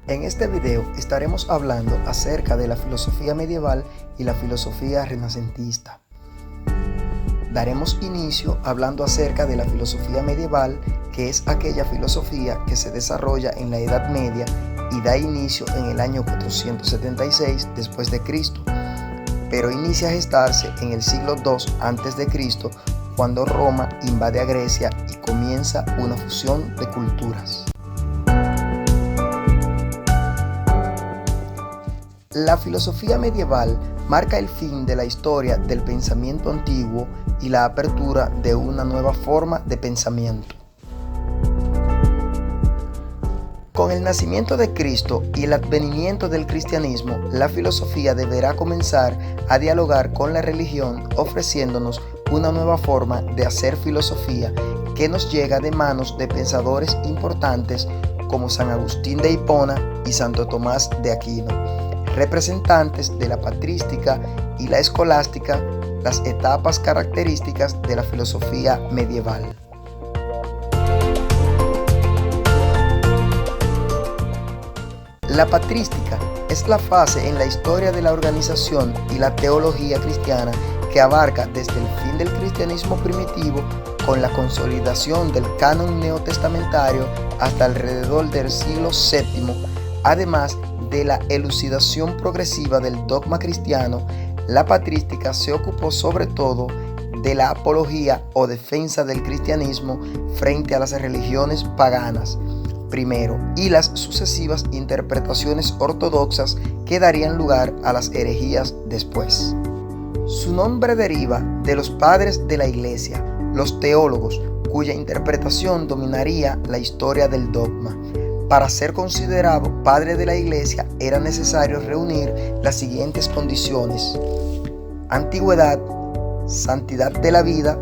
En este video estaremos hablando acerca de la filosofía medieval y la filosofía renacentista. Daremos inicio hablando acerca de la filosofía medieval, que es aquella filosofía que se desarrolla en la Edad Media y da inicio en el año 476 después de Cristo, pero inicia a gestarse en el siglo II antes de Cristo, cuando Roma invade a Grecia y comienza una fusión de culturas. La filosofía medieval marca el fin de la historia del pensamiento antiguo y la apertura de una nueva forma de pensamiento. Con el nacimiento de Cristo y el advenimiento del cristianismo, la filosofía deberá comenzar a dialogar con la religión, ofreciéndonos una nueva forma de hacer filosofía que nos llega de manos de pensadores importantes como San Agustín de Hipona y Santo Tomás de Aquino, representantes de la patrística y la escolástica, las etapas características de la filosofía medieval. La patrística es la fase en la historia de la organización y la teología cristiana que abarca desde el fin del cristianismo primitivo con la consolidación del canon neotestamentario hasta alrededor del siglo VII, además de la elucidación progresiva del dogma cristiano. La patrística se ocupó sobre todo de la apología o defensa del cristianismo frente a las religiones paganas, primero, y las sucesivas interpretaciones ortodoxas que darían lugar a las herejías después. Su nombre deriva de los padres de la Iglesia, los teólogos, cuya interpretación dominaría la historia del dogma. Para ser considerado padre de la Iglesia era necesario reunir las siguientes condiciones: antigüedad, santidad de la vida,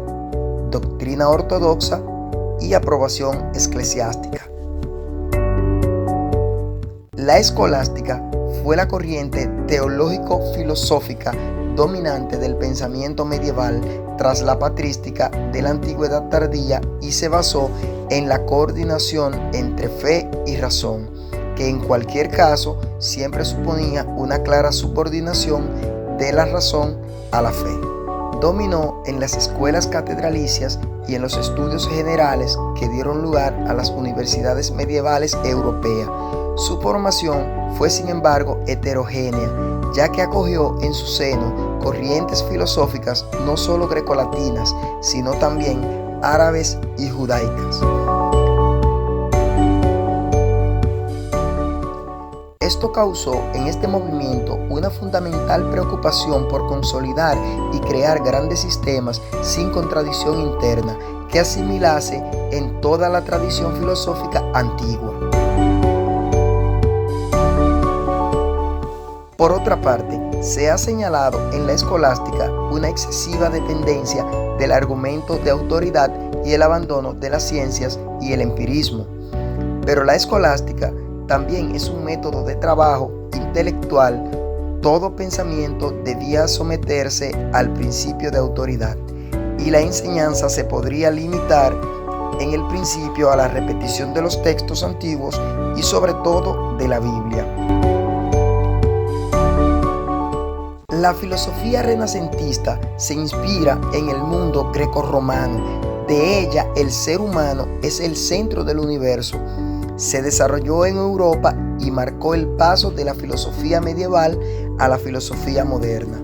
doctrina ortodoxa y aprobación eclesiástica. La escolástica fue la corriente teológico-filosófica dominante del pensamiento medieval tras la patrística de la antigüedad tardía y se basó en la coordinación entre fe y razón, que en cualquier caso siempre suponía una clara subordinación de la razón a la fe. Dominó en las escuelas catedralicias y en los estudios generales que dieron lugar a las universidades medievales europeas. Su formación fue, sin embargo, heterogénea, ya que acogió en su seno corrientes filosóficas no solo grecolatinas, sino también árabes y judaicas. Esto causó en este movimiento una fundamental preocupación por consolidar y crear grandes sistemas sin contradicción interna que asimilase en toda la tradición filosófica antigua. Por otra parte, se ha señalado en la escolástica una excesiva dependencia del argumento de autoridad y el abandono de las ciencias y el empirismo. Pero la escolástica también es un método de trabajo intelectual. Todo pensamiento debía someterse al principio de autoridad, y la enseñanza se podría limitar en el principio a la repetición de los textos antiguos y sobre todo de la Biblia. La filosofía renacentista se inspira en el mundo grecorromano. De ella, el ser humano es el centro del universo. Se desarrolló en Europa y marcó el paso de la filosofía medieval a la filosofía moderna.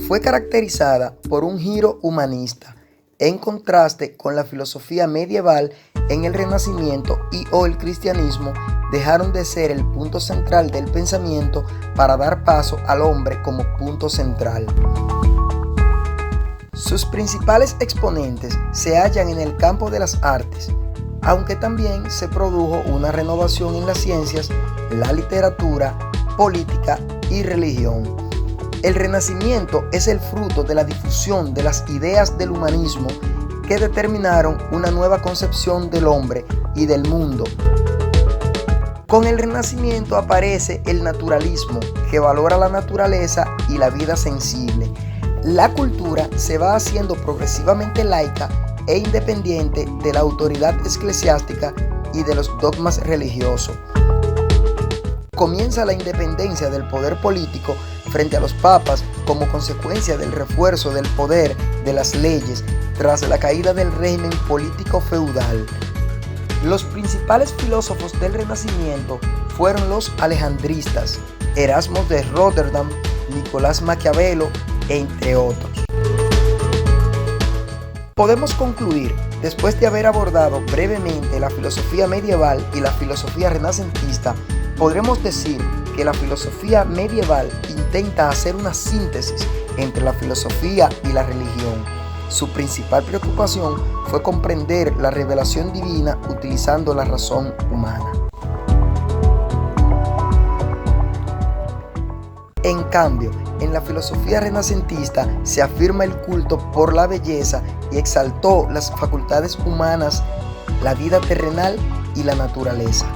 Fue caracterizada por un giro humanista, en contraste con la filosofía medieval. En el Renacimiento y/o el cristianismo dejaron de ser el punto central del pensamiento para dar paso al hombre como punto central. Sus principales exponentes se hallan en el campo de las artes, aunque también se produjo una renovación en las ciencias, la literatura, política y religión. El Renacimiento es el fruto de la difusión de las ideas del humanismo que determinaron una nueva concepción del hombre y del mundo. Con el Renacimiento aparece el naturalismo, que valora la naturaleza y la vida sensible. La cultura se va haciendo progresivamente laica e independiente de la autoridad eclesiástica y de los dogmas religiosos. Comienza la independencia del poder político frente a los papas como consecuencia del refuerzo del poder de las leyes tras la caída del régimen político feudal. Los principales filósofos del Renacimiento fueron los alejandristas, Erasmo de Róterdam, Nicolás Maquiavelo, entre otros. Podemos concluir, después de haber abordado brevemente la filosofía medieval y la filosofía renacentista, podremos decir que la filosofía medieval intenta hacer una síntesis entre la filosofía y la religión. Su principal preocupación fue comprender la revelación divina utilizando la razón humana. En cambio, en la filosofía renacentista se afirma el culto por la belleza y exaltó las facultades humanas, la vida terrenal y la naturaleza.